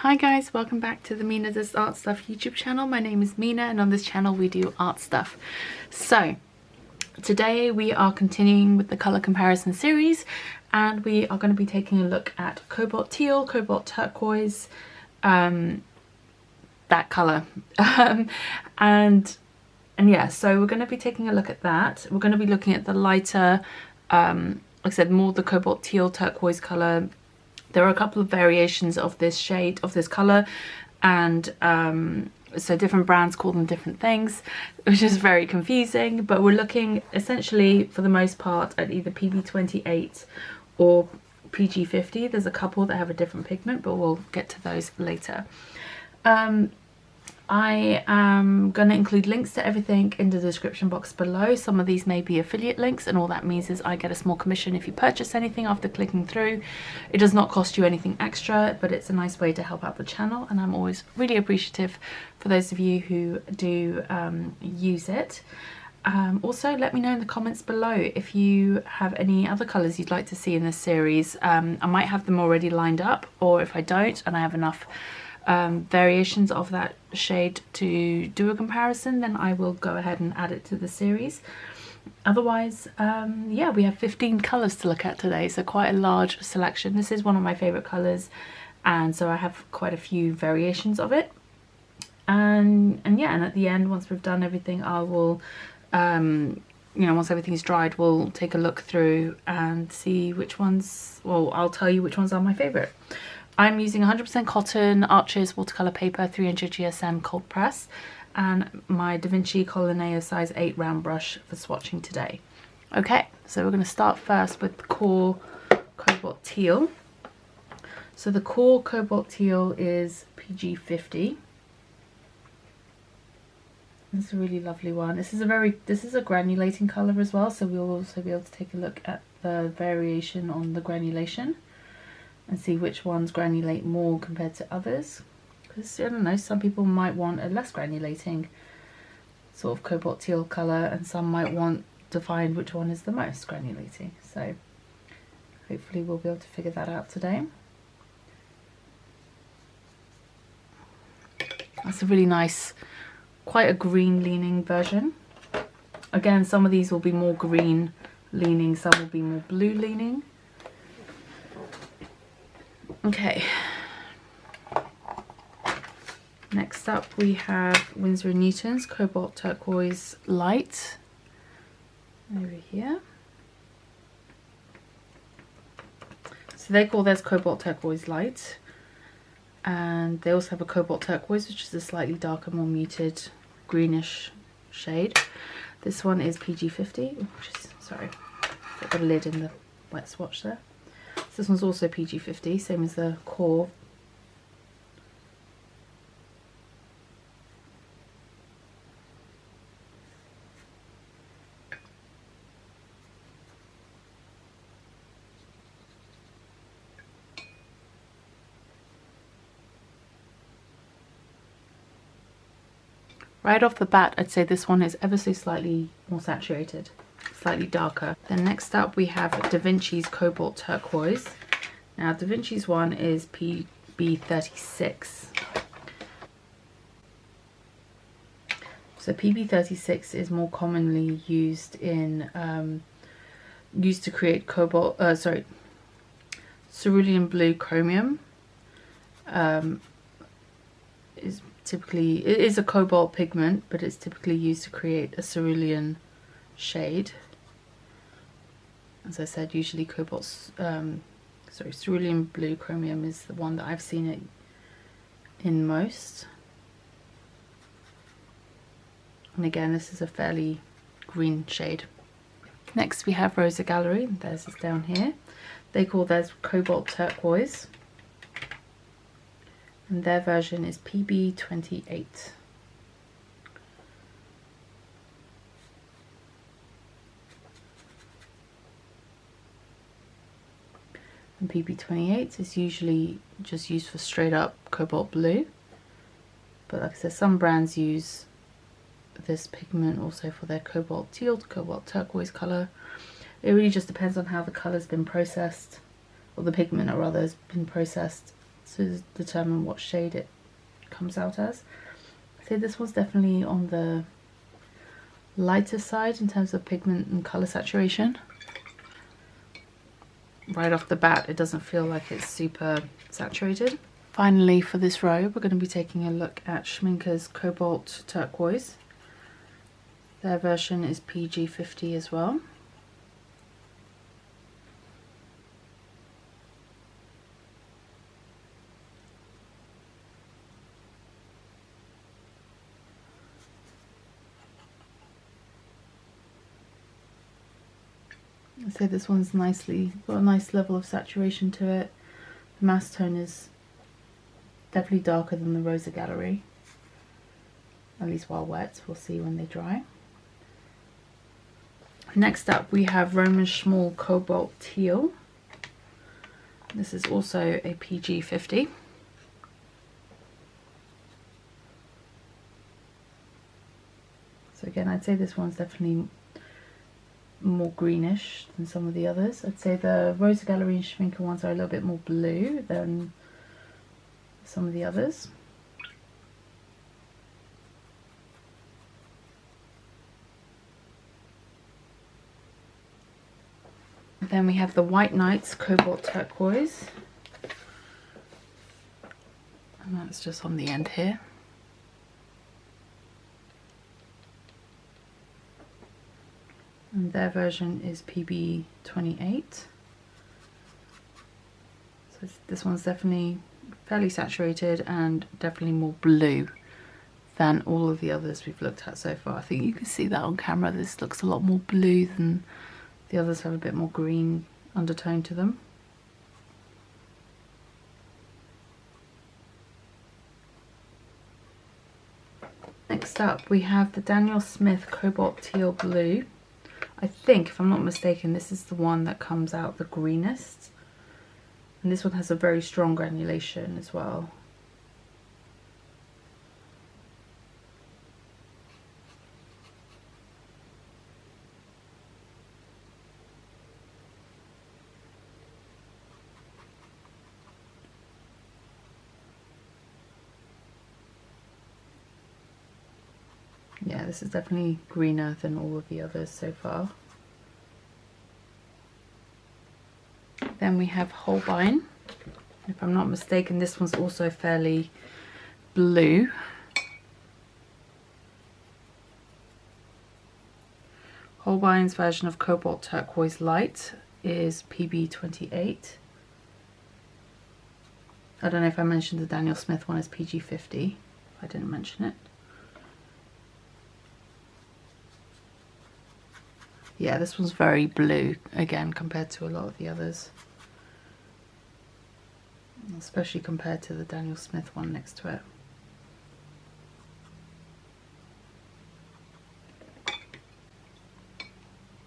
Hi guys, welcome back to the Mina Does Art Stuff YouTube channel. My name is Mina and on this channel we do art stuff. So today we are continuing with the colour comparison series and we are going to be taking a look at Cobalt Teal, Cobalt Turquoise, that colour. And yeah, so we're going to be taking a look at that. We're going to be looking at the lighter, like I said, more the Cobalt Teal Turquoise colour. There are a couple of variations of this shade, of this colour, and so different brands call them different things, which is very confusing, but we're looking essentially for the most part at either PB28 or PG50. There's a couple that have a different pigment, but we'll get to those later. I am going to include links to everything in the description box below. Some of these may be affiliate links, and all that means is I get a small commission if you purchase anything after clicking through. It does not cost you anything extra, but it's a nice way to help out the channel, and I'm always really appreciative for those of you who do use it. Also, let me know in the comments below if you have any other colours you'd like to see in this series. I might have them already lined up, or if I don't and I have enough variations of that shade to do a comparison, then I will go ahead and add it to the series. Otherwise, yeah, we have 15 colours to look at today, so quite a large selection. This is one of my favourite colours, and so I have quite a few variations of it. And yeah, and at the end, once we've done everything, I will you know, once everything's dried, we'll take a look through and see which ones, well, I'll tell you which ones are my favourite. I'm using 100% cotton Arches watercolour paper, 300 GSM cold press, and my Da Vinci Collineo size 8 round brush for swatching today. Okay, so we're going to start first with the core Cobalt Teal. So the core Cobalt Teal is PG50. It's a really lovely one. This is a granulating colour as well, so we'll also be able to take a look at the variation on the granulation and see which ones granulate more compared to others, because I don't know, some people might want a less granulating sort of Cobalt Teal colour, and some might want to find which one is the most granulating. So hopefully we'll be able to figure that out today. That's a really nice, quite a green leaning version. Again, some of these will be more green leaning, some will be more blue leaning. Okay, next up we have Winsor & Newton's Cobalt Turquoise Light over here. So they call theirs Cobalt Turquoise Light, and they also have a Cobalt Turquoise, which is a slightly darker, more muted greenish shade. This one is PG50, which is, sorry, got the lid in the wet swatch there. This one's also PG50, same as the core. Right off the bat, I'd say this one is ever so slightly more saturated, slightly darker. Then next up we have Da Vinci's Cobalt Turquoise. Now Da Vinci's one is PB36. So PB36 is more commonly used in used to create cerulean blue chromium. It is a cobalt pigment, but it's typically used to create a cerulean shade. As I said, usually cerulean blue chromium is the one that I've seen it in most. And again, this is a fairly green shade. Next we have Rosa Gallery, theirs is down here. They call theirs Cobalt Turquoise, and their version is PB28. And PB28 is usually just used for straight up cobalt blue, but like I said, some brands use this pigment also for their Cobalt Teal, Cobalt Turquoise colour. It really just depends on how the colour's been processed, or the pigment, or rather, has been processed to determine what shade it comes out as. So this one's definitely on the lighter side in terms of pigment and colour saturation. Right off the bat, it doesn't feel like it's super saturated. Finally, for this row, we're going to be taking a look at Schminker's Cobalt Turquoise. Their version is PG50 as well. So this one's got a nice level of saturation to it. The mass tone is definitely darker than the Rosa Gallery, at least while wet. We'll see when they dry. Next up we have Roman Schmall Cobalt Teal. This is also a PG50. So again, I'd say this one's definitely more greenish than some of the others. I'd say the Rosa Gallery and Schminker ones are a little bit more blue than some of the others. Then we have the White Nights Cobalt Turquoise, and that's just on the end here. And their version is PB28. So this one's definitely fairly saturated and definitely more blue than all of the others we've looked at so far. I think you can see that on camera. This looks a lot more blue than the others, have a bit more green undertone to them. Next up we have the Daniel Smith Cobalt Teal Blue. I think, if I'm not mistaken, this is the one that comes out the greenest. And this one has a very strong granulation as well. Yeah, this is definitely greener than all of the others so far. Then we have Holbein. If I'm not mistaken, this one's also fairly blue. Holbein's version of Cobalt Turquoise Light is PB28. I don't know if I mentioned the Daniel Smith one as PG50. I didn't mention it. Yeah, this one's very blue again compared to a lot of the others, especially compared to the Daniel Smith one next to it.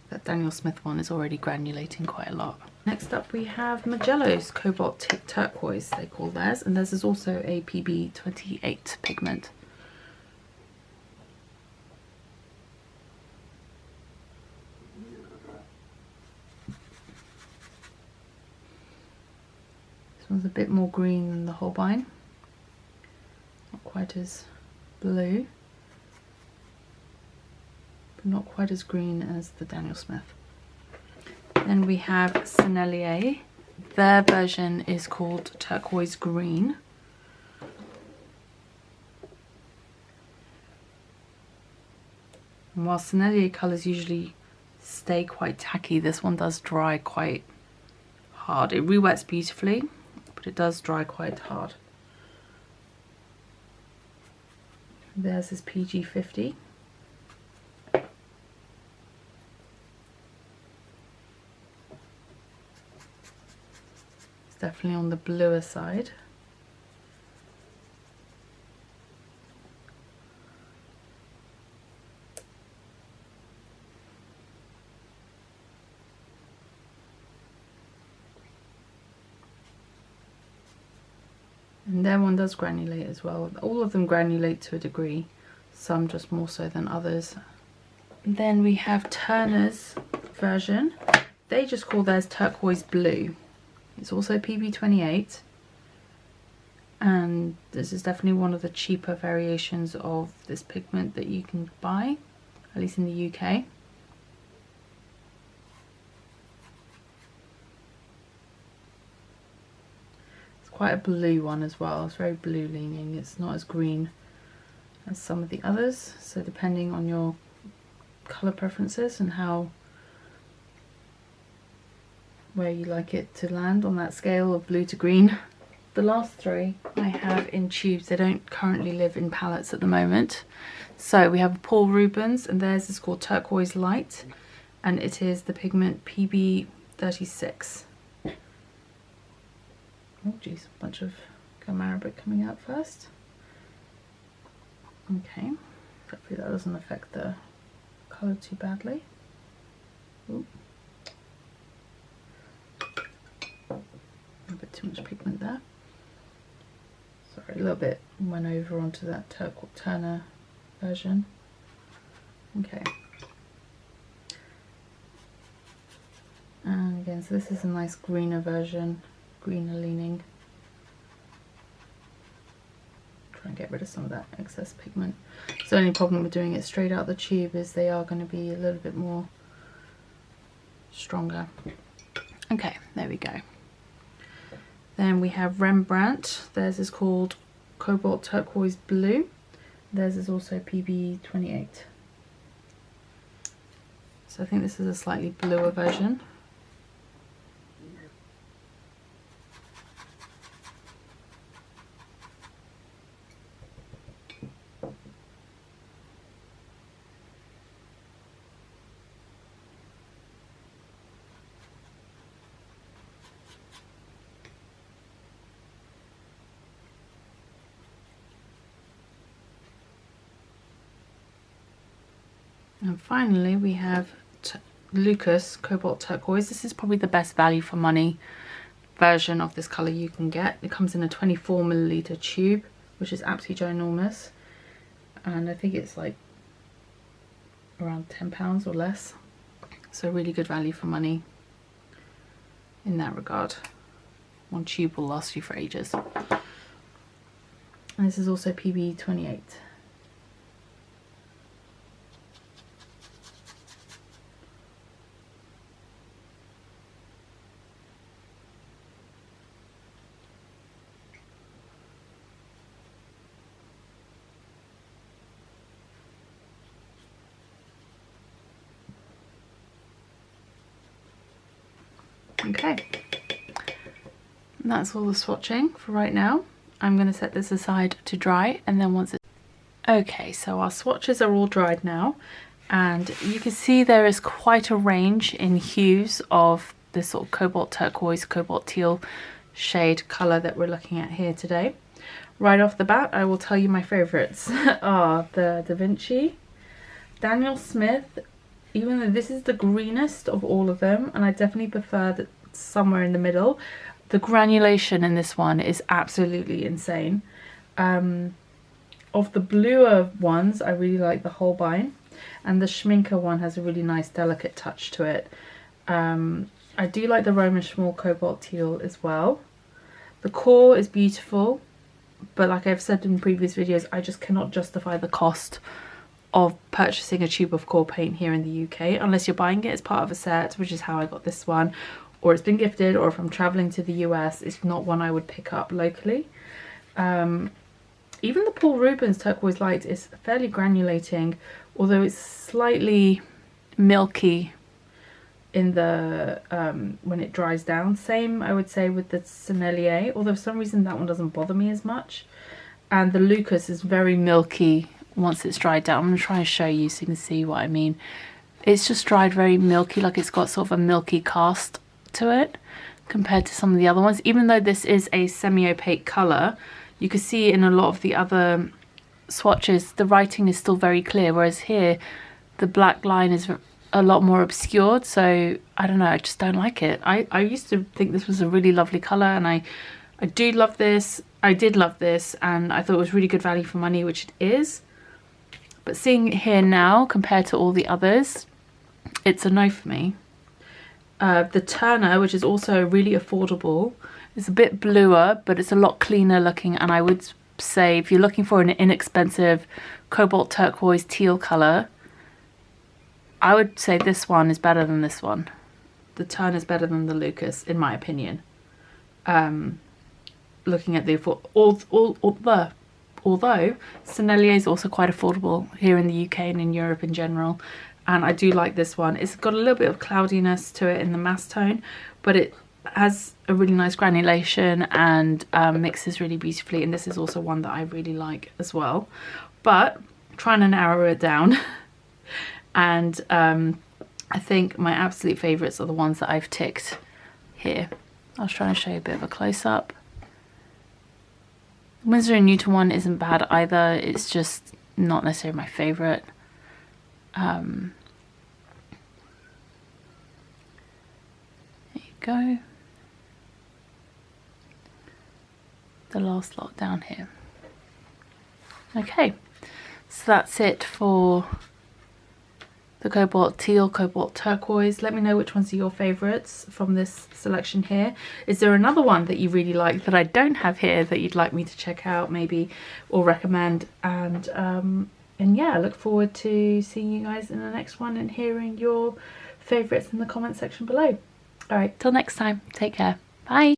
That Daniel Smith one is already granulating quite a lot. Next up we have Magello's Cobalt Turquoise, they call theirs, and theirs is also a PB28 pigment. This one's a bit more green than the Holbein, not quite as blue, but not quite as green as the Daniel Smith. Then we have Sennelier. Their version is called Turquoise Green. And while Sennelier colours usually stay quite tacky, this one does dry quite hard. It re-wets beautifully, but it does dry quite hard. Theirs is PG50. It's definitely on the bluer side. And their one does granulate as well. All of them granulate to a degree, some just more so than others. And then we have Turner's version. They just call theirs Turquoise Blue. It's also PB28. and this is definitely one of the cheaper variations of this pigment that you can buy, at least in the UK. It's quite a blue one as well. It's very blue leaning. It's not as green as some of the others, so depending on your colour preferences and where you like it to land on that scale of blue to green. The last three I have in tubes. They don't currently live in palettes at the moment. So we have Paul Rubens, and theirs is called Turquoise Light, and it is the pigment PB36. Oh geez, a bunch of gum arabic coming out first. Okay, hopefully that doesn't affect the colour too badly. Ooh. A bit too much pigment there. Sorry, a little bit went over onto that Turner version. Okay. And again, so this is a nice greener version, greener leaning. Try and get rid of some of that excess pigment. So the only problem with doing it straight out the tube is they are going to be a little bit more stronger. Okay, there we go. Then we have Rembrandt. Theirs is called Cobalt Turquoise Blue. Theirs is also PB28. So I think this is a slightly bluer version. And finally we have Lucas Cobalt Turquoise. This is probably the best value for money version of this colour you can get. It comes in a 24ml tube, which is absolutely ginormous, and I think it's like around £10 or less, so really good value for money in that regard. One tube will last you for ages. And this is also PB28. Okay, and that's all the swatching for right now. I'm going to set this aside to dry, and then once it's... Okay, so our swatches are all dried now, and you can see there is quite a range in hues of this sort of cobalt turquoise, cobalt teal shade colour that we're looking at here today. Right off the bat, I will tell you my favourites are the Da Vinci, Daniel Smith. Even though this is the greenest of all of them, and I definitely prefer that somewhere in the middle, the granulation in this one is absolutely insane. Of the bluer ones, I really like the Holbein, and the Schminker one has a really nice delicate touch to it. I do like the Roman Schmall Cobalt Teal as well. The core is beautiful, but like I've said in previous videos, I just cannot justify the cost of purchasing a tube of core paint here in the UK unless you're buying it as part of a set, which is how I got this one, or it's been gifted, or if I'm traveling to the US, it's not one I would pick up locally. Even the Paul Rubens Turquoise Light is fairly granulating, although it's slightly milky in the when it dries down. Same I would say with the Sennelier, although for some reason that one doesn't bother me as much. And the Lucas is very milky once it's dried down. I'm going to try and show you so you can see what I mean. It's just dried very milky, like it's got sort of a milky cast to it compared to some of the other ones. Even though this is a semi-opaque colour, you can see in a lot of the other swatches the writing is still very clear, whereas here the black line is a lot more obscured. So I don't know, I just don't like it. I used to think this was a really lovely colour, and I do love this. I did love this, and I thought it was really good value for money, which it is. But seeing it here now compared to all the others, it's a no for me. The Turner, which is also really affordable, It's a bit bluer, but it's a lot cleaner looking, and I would say if you're looking for an inexpensive cobalt turquoise teal colour, I would say this one is better than this one. The Turn is better than the Lucas, in my opinion. Looking at the although Sennelier is also quite affordable here in the UK and in Europe in general, and I do like this one. It's got a little bit of cloudiness to it in the mass tone, but it has a really nice granulation and mixes really beautifully, and this is also one that I really like as well. But trying to narrow it down and I think my absolute favourites are the ones that I've ticked here. I was trying to show you a bit of a close-up. The Winsor & Newton one isn't bad either, it's just not necessarily my favourite. There you go. The last lot down here. Okay, so that's it for the Cobalt Teal, Cobalt Turquoise. Let me know which ones are your favourites from this selection here. Is there another one that you really like that I don't have here that you'd like me to check out maybe or recommend? And yeah, I look forward to seeing you guys in the next one and hearing your favourites in the comment section below. Alright, till next time, take care. Bye!